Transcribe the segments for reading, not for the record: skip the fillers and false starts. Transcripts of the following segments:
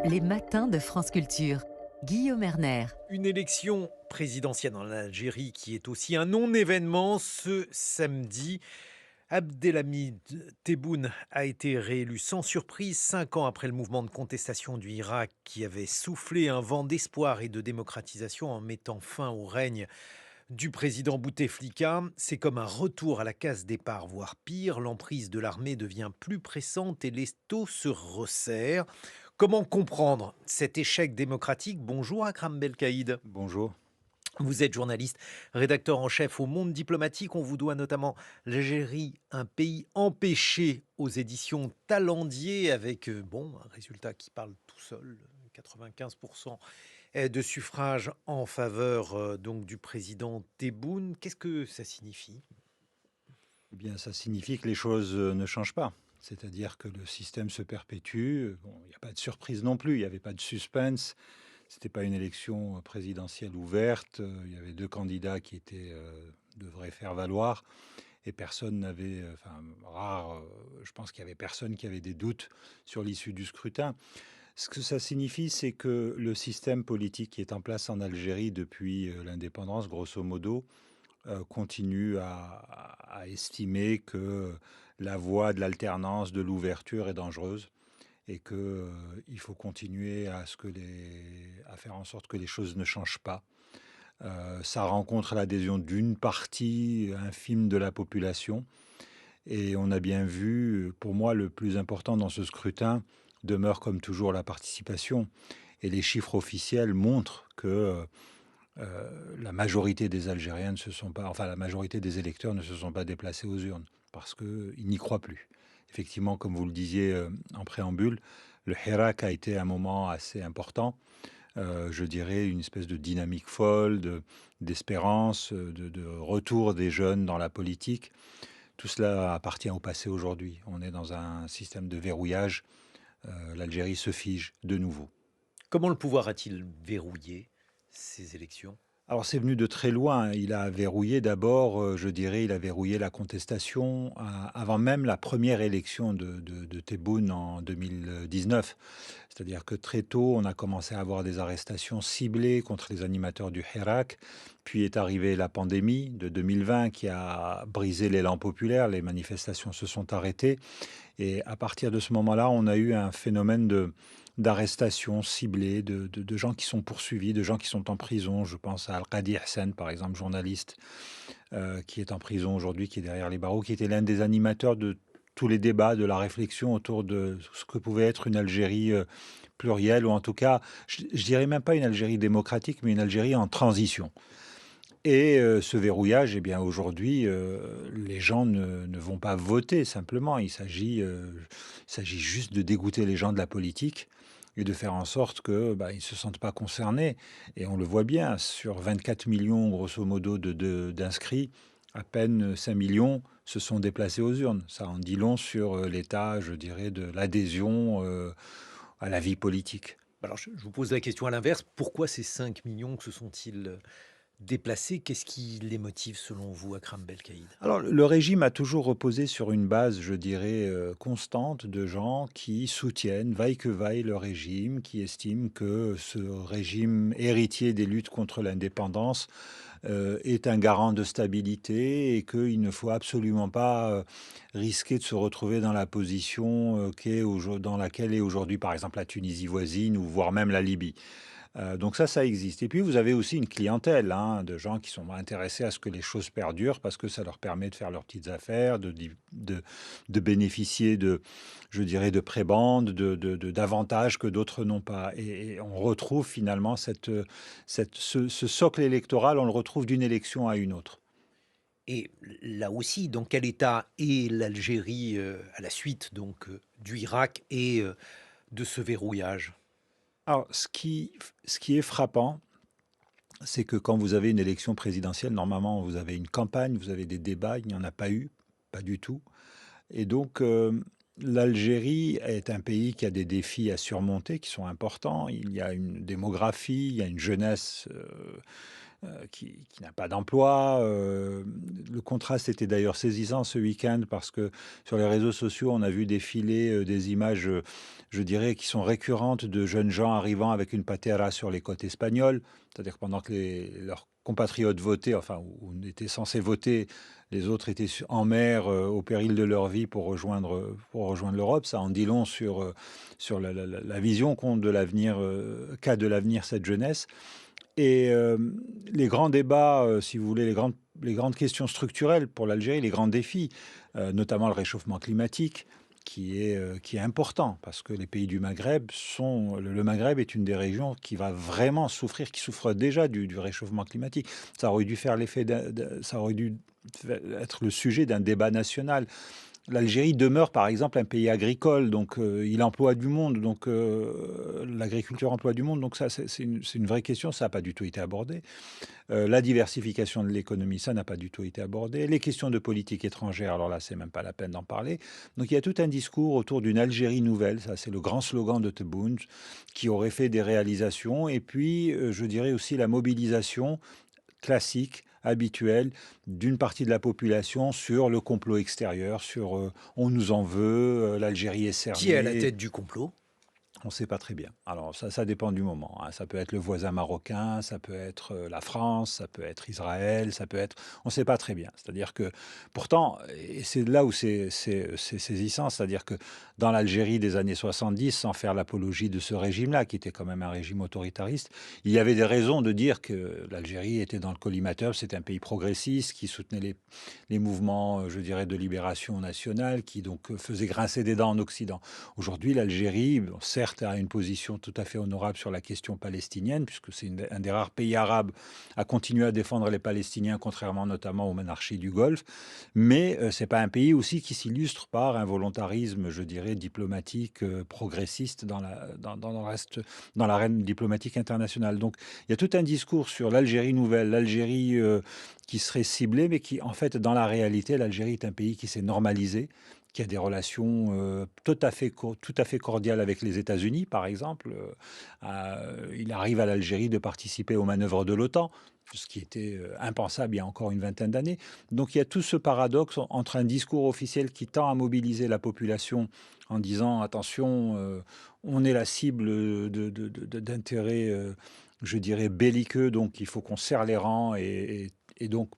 Les matins de France Culture. Guillaume Erner. Une élection présidentielle en Algérie qui est aussi un non-événement ce samedi. Abdelhamid Tebboune a été réélu sans surprise 5 ans après le mouvement de contestation du Irak qui avait soufflé un vent d'espoir et de démocratisation en mettant fin au règne du président Bouteflika. C'est comme un retour à la case départ, voire pire. L'emprise de l'armée devient plus pressante et les taux se resserrent. Comment comprendre cet échec démocratique? Bonjour Akram Belkaïd. Bonjour. Vous êtes journaliste, rédacteur en chef au Monde diplomatique. On vous doit notamment l'Algérie, un pays empêché aux éditions Talendier, avec un résultat qui parle tout seul, 95% de suffrages en faveur donc du président Tebboune. Qu'est-ce que ça signifie? Eh bien, ça signifie que les choses ne changent pas. C'est-à-dire que le système se perpétue. Bon, il n'y a pas de surprise non plus, il n'y avait pas de suspense. C'était pas une élection présidentielle ouverte. Il y avait deux candidats qui devraient faire valoir. Et personne n'avait, enfin rare, je pense qu'il y avait personne qui avait des doutes sur l'issue du scrutin. Ce que ça signifie, c'est que le système politique qui est en place en Algérie depuis l'indépendance, grosso modo, continue à estimer que la voie de l'alternance, de l'ouverture est dangereuse et qu'il faut continuer à faire en sorte que les choses ne changent pas. Ça rencontre l'adhésion d'une partie infime de la population et on a bien vu, pour moi, le plus important dans ce scrutin demeure comme toujours la participation. Et les chiffres officiels montrent que la majorité des Algériens ne se sont pas, enfin la majorité des électeurs ne se sont pas déplacés aux urnes parce qu'ils n'y croient plus. Effectivement, comme vous le disiez en préambule, le Hirak a été un moment assez important, je dirais une espèce de dynamique folle, d'espérance, de retour des jeunes dans la politique. Tout cela appartient au passé aujourd'hui. On est dans un système de verrouillage. L'Algérie se fige de nouveau. Comment le pouvoir a-t-il verrouillé ces élections? Alors c'est venu de très loin. Il a verrouillé d'abord, je dirais, il a verrouillé la contestation avant même la première élection de Tebboune en 2019. C'est-à-dire que très tôt, on a commencé à avoir des arrestations ciblées contre les animateurs du Hirak. Puis est arrivée la pandémie de 2020 qui a brisé l'élan populaire. Les manifestations se sont arrêtées. Et à partir de ce moment-là, on a eu un phénomène d'arrestations ciblées, de gens qui sont poursuivis, de gens qui sont en prison. Je pense à Al-Qadi Hassan, par exemple, journaliste, qui est en prison aujourd'hui, qui est derrière les barreaux, qui était l'un des animateurs de tous les débats, de la réflexion autour de ce que pouvait être une Algérie plurielle, ou en tout cas, je dirais même pas une Algérie démocratique, mais une Algérie en transition. Et ce verrouillage, eh bien, aujourd'hui, les gens ne vont pas voter simplement. Il s'agit juste de dégoûter les gens de la politique et de faire en sorte que, bah, ils ne se sentent pas concernés. Et on le voit bien, sur 24 millions, grosso modo, d'inscrits, à peine 5 millions se sont déplacés aux urnes. Ça en dit long sur l'état, je dirais, de l'adhésion à la vie politique. Alors je vous pose la question à l'inverse. Pourquoi ces 5 millions que se sont-ils déplacés? Qu'est-ce qui les motive selon vous, Akram Belkaïd? Alors, le régime a toujours reposé sur une base, je dirais, constante de gens qui soutiennent, vaille que vaille, le régime, qui estiment que ce régime héritier des luttes contre l'indépendance est un garant de stabilité et qu'il ne faut absolument pas risquer de se retrouver dans la position dans laquelle est aujourd'hui, par exemple, la Tunisie voisine ou voire même la Libye. Donc ça existe. Et puis vous avez aussi une clientèle de gens qui sont intéressés à ce que les choses perdurent parce que ça leur permet de faire leurs petites affaires, de bénéficier je dirais, de prébendes, d'avantages que d'autres n'ont pas. Et on retrouve finalement ce socle électoral, on le retrouve d'une élection à une autre. Et là aussi, dans quel état est l'Algérie à la suite du Irak et de ce verrouillage? Alors, ce qui est frappant, c'est que quand vous avez une élection présidentielle, normalement, vous avez une campagne, vous avez des débats, il n'y en a pas eu, pas du tout. Et donc, l'Algérie est un pays qui a des défis à surmonter qui sont importants. Il y a une démographie, il y a une jeunesse qui n'a pas d'emploi. Le contraste était d'ailleurs saisissant ce week-end parce que sur les réseaux sociaux, on a vu défiler des images, je dirais, qui sont récurrentes de jeunes gens arrivant avec une patera sur les côtes espagnoles. C'est-à-dire que pendant que leurs compatriotes votaient, enfin, ou étaient censés voter, les autres étaient en mer au péril de leur vie pour rejoindre l'Europe. Ça en dit long sur la vision qu'a de l'avenir cette jeunesse. Et les grands débats, si vous voulez, les grandes questions structurelles pour l'Algérie, les grands défis, notamment le réchauffement climatique, qui est important, parce que les pays du Maghreb le Maghreb est une des régions qui va vraiment souffrir, qui souffre déjà du réchauffement climatique. Ça aurait dû faire ça aurait dû être le sujet d'un débat national. L'Algérie demeure par exemple un pays agricole, donc il emploie du monde, donc l'agriculture emploie du monde, donc ça c'est une vraie question, ça n'a pas du tout été abordé. La diversification de l'économie, ça n'a pas du tout été abordé. Les questions de politique étrangère, alors là c'est même pas la peine d'en parler. Donc il y a tout un discours autour d'une Algérie nouvelle, ça c'est le grand slogan de Tebboune, qui aurait fait des réalisations, et puis je dirais aussi la mobilisation classique, habituel d'une partie de la population sur le complot extérieur, sur on nous en veut, l'Algérie est Qui est à la cernée. tête du complot? On ne sait pas très bien. Alors ça dépend du moment, hein. Ça peut être le voisin marocain, ça peut être la France, ça peut être Israël, ça peut être... On ne sait pas très bien. C'est-à-dire que pourtant, et c'est là où c'est saisissant, c'est-à-dire que dans l'Algérie des années 70, sans faire l'apologie de ce régime-là, qui était quand même un régime autoritariste, il y avait des raisons de dire que l'Algérie était dans le collimateur, c'était un pays progressiste qui soutenait les mouvements, je dirais, de libération nationale, qui donc faisait grincer des dents en Occident. Aujourd'hui, l'Algérie, bon, certes, a une position tout à fait honorable sur la question palestinienne, puisque c'est un des rares pays arabes à continuer à défendre les Palestiniens, contrairement notamment aux monarchies du Golfe. Mais ce n'est pas un pays aussi qui s'illustre par un volontarisme, je dirais, diplomatique progressiste dans le reste, dans l'arène diplomatique internationale. Donc, il y a tout un discours sur l'Algérie nouvelle, l'Algérie qui serait ciblée, mais qui, en fait, dans la réalité, l'Algérie est un pays qui s'est normalisé, qui a des relations tout à fait cordiales avec les États-Unis, par exemple. Il arrive à l'Algérie de participer aux manœuvres de l'OTAN, ce qui était impensable il y a encore une vingtaine d'années. Donc il y a tout ce paradoxe entre un discours officiel qui tend à mobiliser la population en disant attention, on est la cible d'intérêts, je dirais, belliqueux, donc il faut qu'on serre les rangs et donc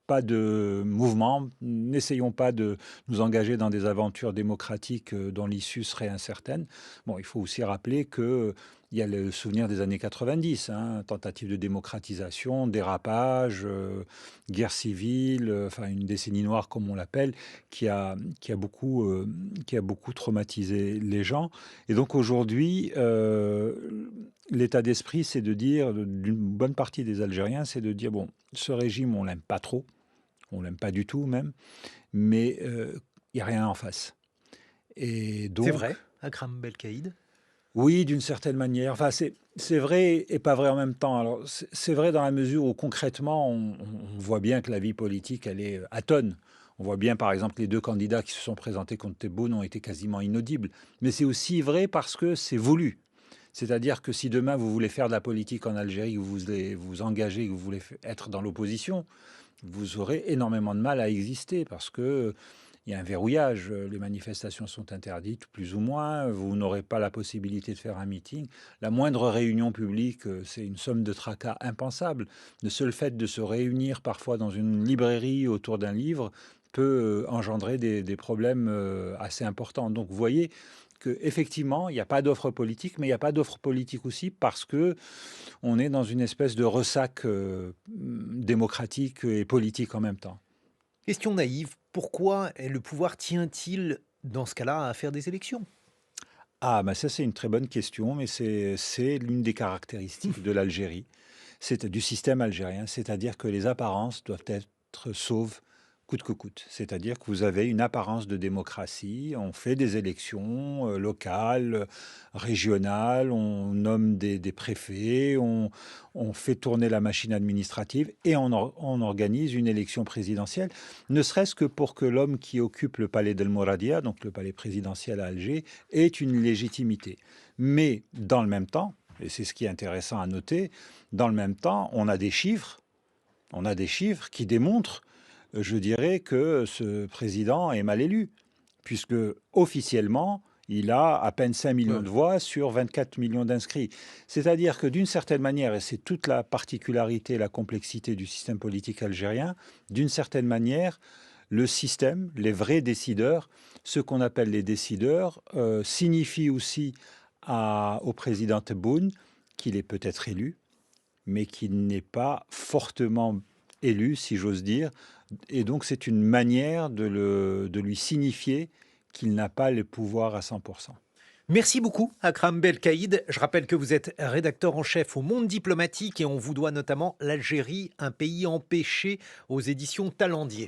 pas de mouvement, n'essayons pas de nous engager dans des aventures démocratiques dont l'issue serait incertaine. Bon, il faut aussi rappeler que il y a le souvenir des années 90, hein, tentative de démocratisation, dérapage, guerre civile, enfin une décennie noire comme on l'appelle, qui a beaucoup traumatisé les gens. Et donc aujourd'hui, l'état d'esprit, c'est de dire, d'une bonne partie des Algériens, c'est de dire, bon, ce régime, on l'aime pas trop, on l'aime pas du tout même, mais il n'y a rien en face. Et C'est donc, vrai, Akram Belkaïd? oui, d'une certaine manière. Enfin, c'est vrai et pas vrai en même temps. Alors, c'est vrai dans la mesure où concrètement, on voit bien que la vie politique, elle est atone. On voit bien, par exemple, les deux candidats qui se sont présentés contre Tebboune ont été quasiment inaudibles. Mais c'est aussi vrai parce que c'est voulu. C'est-à-dire que si demain vous voulez faire de la politique en Algérie, que vous voulez vous engager, que vous voulez être dans l'opposition, vous aurez énormément de mal à exister parce que il y a un verrouillage. Les manifestations sont interdites, plus ou moins. Vous n'aurez pas la possibilité de faire un meeting. La moindre réunion publique, c'est une somme de tracas impensable. Le seul fait de se réunir parfois dans une librairie autour d'un livre peut engendrer des problèmes assez importants. Donc, vous voyez qu'effectivement, il n'y a pas d'offre politique, mais il n'y a pas d'offre politique aussi parce que on est dans une espèce de ressac démocratique et politique en même temps. Question naïve, pourquoi le pouvoir tient-il dans ce cas-là à faire des élections? Ah, bah ça c'est une très bonne question, mais c'est l'une des caractéristiques de l'Algérie, c'est du système algérien, c'est-à-dire que les apparences doivent être sauves coûte que coûte. C'est-à-dire que vous avez une apparence de démocratie, on fait des élections locales, régionales, on nomme des préfets, on fait tourner la machine administrative et on organise une élection présidentielle, ne serait-ce que pour que l'homme qui occupe le palais d'El donc le palais présidentiel à Alger, ait une légitimité. Mais dans le même temps, Et c'est ce qui est intéressant à noter. Dans le même temps, on a des chiffres qui démontrent, je dirais, que ce président est mal élu, puisque officiellement, il a à peine 5 millions de voix sur 24 millions d'inscrits. C'est-à-dire que d'une certaine manière, et c'est toute la particularité, la complexité du système politique algérien, d'une certaine manière, le système, les vrais décideurs, ceux qu'on appelle les décideurs, signifient aussi au président Tebboune qu'il est peut-être élu, mais qu'il n'est pas fortement élu, si j'ose dire. Et donc c'est une manière de lui signifier qu'il n'a pas le pouvoir à 100%. Merci beaucoup, Akram Belkaïd. Je rappelle que vous êtes rédacteur en chef au Monde diplomatique et on vous doit notamment l'Algérie, un pays empêché aux éditions Talendier.